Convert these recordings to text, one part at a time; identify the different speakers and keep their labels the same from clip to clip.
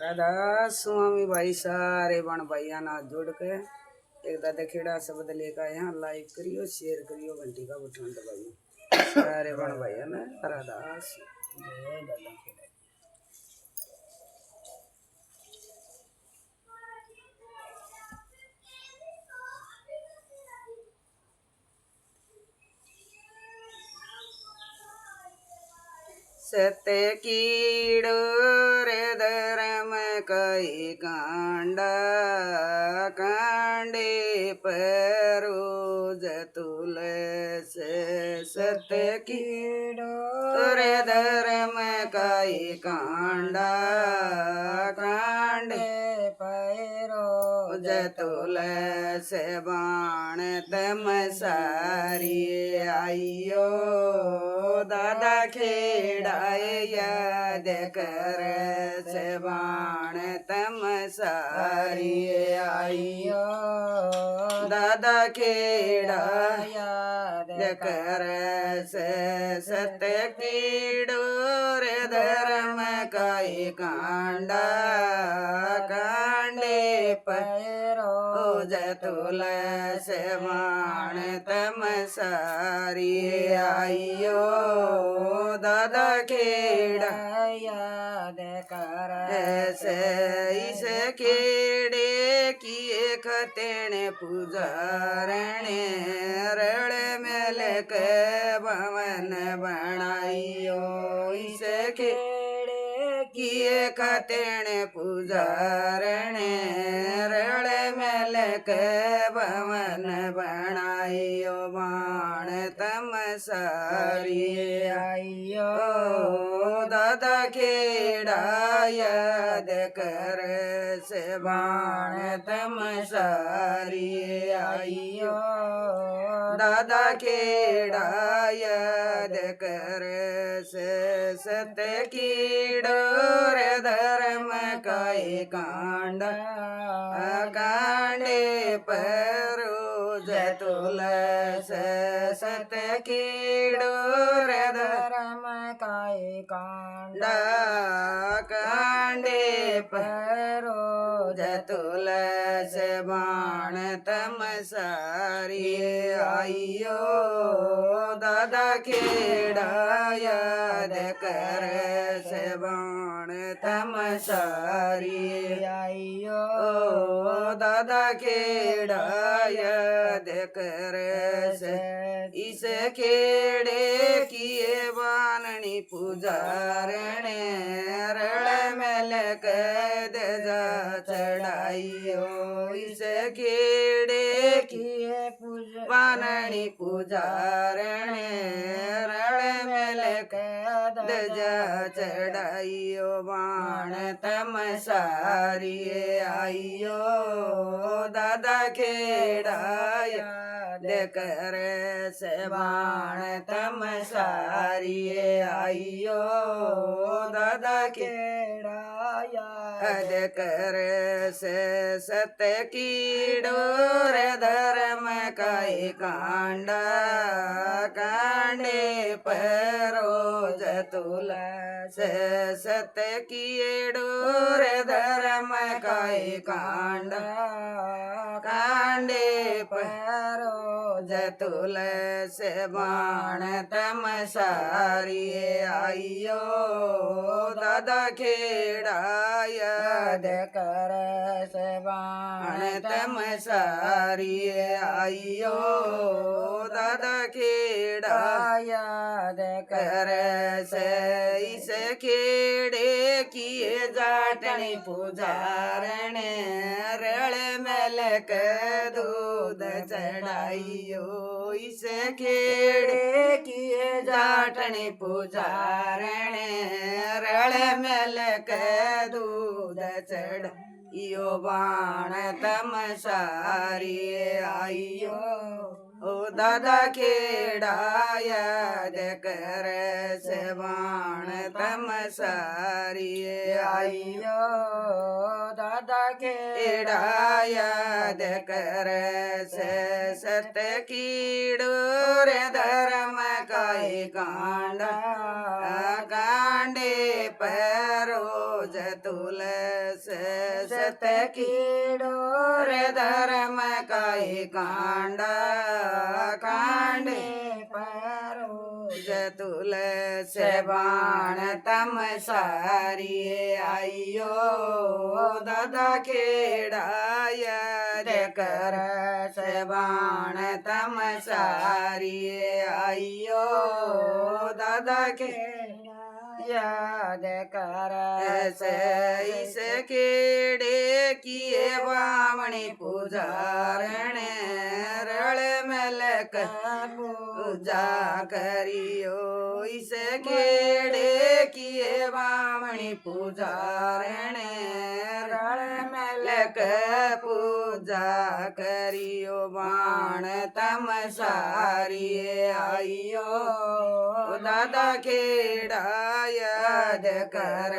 Speaker 1: राधा स्वामी भाई सारे बण भाइया ना जुड़ के एक दादा खेड़ा शब्द लेकर यहाँ लाइक करियो, शेयर करियो, घंटी का बटन दबाइयो। सारे बण भाइया ने राधा जय दादा खेड़ा। सत्य कीड़ो रे धर्म कई कांडा कांडे परोज तुलसे। सत्य कीड़ो रे धर्म कई कांडा कांडे परोज तुलसे। बाण तम सारी आइयो दादा खेड़ाए याद कर से। बाण तम सारी आइयो दादा खेड़ा याद कर से। सत्य कीड़ो रे धर्म काई कांडा कांडे पैरो तुलसे। बाण तम सारी आइयो दादा खेड़ा याद कर से। इस खेड़े किए खतेण पुजारणे रड़ मेल के भवन बनाइयो। इस खेड़े किए खतेण पुजारणे रड़ मेल के भवन बनाइयो। बाण तम सारी आइयो दादा खेड़ा याद कर से। बाण तम सारी आइयो दादा खेड़ा याद कर से। सत्य कीड़ो रे धर्म काई कांडा कांडे परोज तुलसे। सत्य कीड़ो रे धर्म काई कांडा कांडे परोज तुलसे। बाण तम सारी आइयो दादा खेड़ा याद कर से। बाण तम सारी आइयो दादा खेड़ा याद कर से। इस खेड़े किए बाननी पुजारणे रड़ मेल कैद जा चढ़ाइयो। इस खेड़े किए बाननी पुजारणे रड़ मेल कैद जा चढ़ाइयो। बाण तम सारी आइयो दादा खेड़ा याद कर से। बाण तम सारी आइयो दादा खेड़ा याद कर से। सत्य कीड़ो रे धर्म काई कांडा कांडे परोज तुलसे। सत्य कीड़ो रे धर्म काई कांडा कांडे परोज तुलसे। बाण तम सारी आइयो दादा खेड़ा याद कर से। बाण तम सारी आइयो दादा खेड़ा याद कर से। इस खेड़े किए जाटनी पुजारणे रड़ मेल के दूध चढ़ाइयो। इस खेड़े किए जाटनी पुजारणे रड़ मेल के दूध चढ़ाइयो। बाण तम सारी आइयो दादा खेड़ा याद कर से। बाण तम सारी आइयो दादा खेड़ा याद कर से। सत्य कीड़ो रे धर्म काई कांडा कांडे परोज तुलसी सत कीड़ो रे धर्म काई कांडा कांडे परोज तुलसी बाण तम सारिये आइयो दादा खेड़ाय कर से बाण तम सारिये आइयो दादा खेड़ा याद कर से इस खेड़े किए बामणी पुजारण रल मलक पूजा करियो इस खेड़े किए बामणी पुजारण रल मलक पूजा करियो बाण तम सारिये आइयो दादा खेड़ा याद कर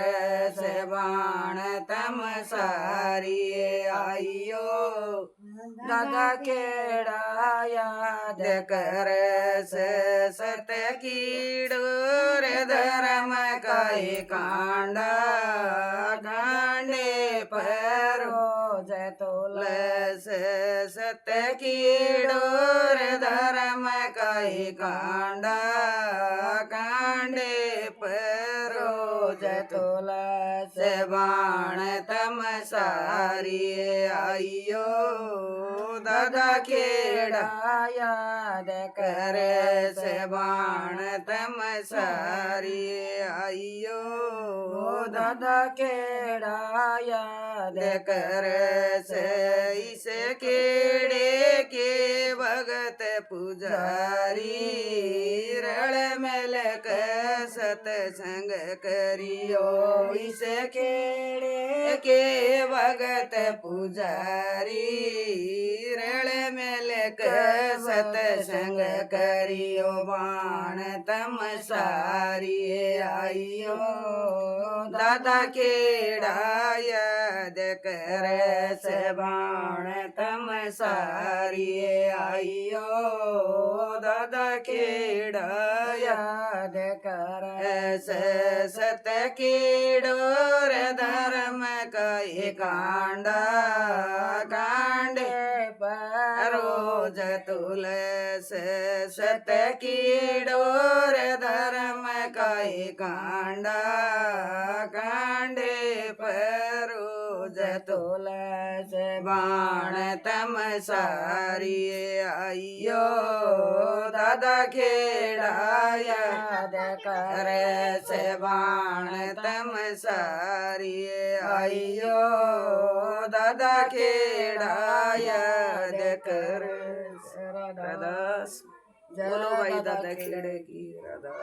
Speaker 1: से बाण तम सारिये आइयो दादा खेड़ा याद कर से सत कीड़ो रे धर्म काई कांडा कांडे परोज तुलसी सत कीड़ो रे धर्म काई कांडा कांडे परोज तुलसी बाण तम सारिये आइयो दादा खेड़ा याद कर से बाण तम सारिये आइयो दादा खेड़ा याद कर से इस खेड़े के भगत पुजारी रल मलक सतसंग करियो इस खेड़े के भगत पुजारी रल मलक सतसंग करियो बाण तम सारिये आइयो दादा खेड़ा याद कर से बाण तम सारिये आइयो दादा खेड़ा याद कर से सत कीड़ो रे धर्म काई कांडा कांडे परोज तुलसी सत कीड़ो रे धर्म काई कांडा कांडे परोज तुलसी बाण तम सारिये आइयो दादा खेड़ा याद कर से बाण तम सारिये आइयो दादा खेड़ा याद कर राधा बोलो भाई दादा खेड़े की राधा।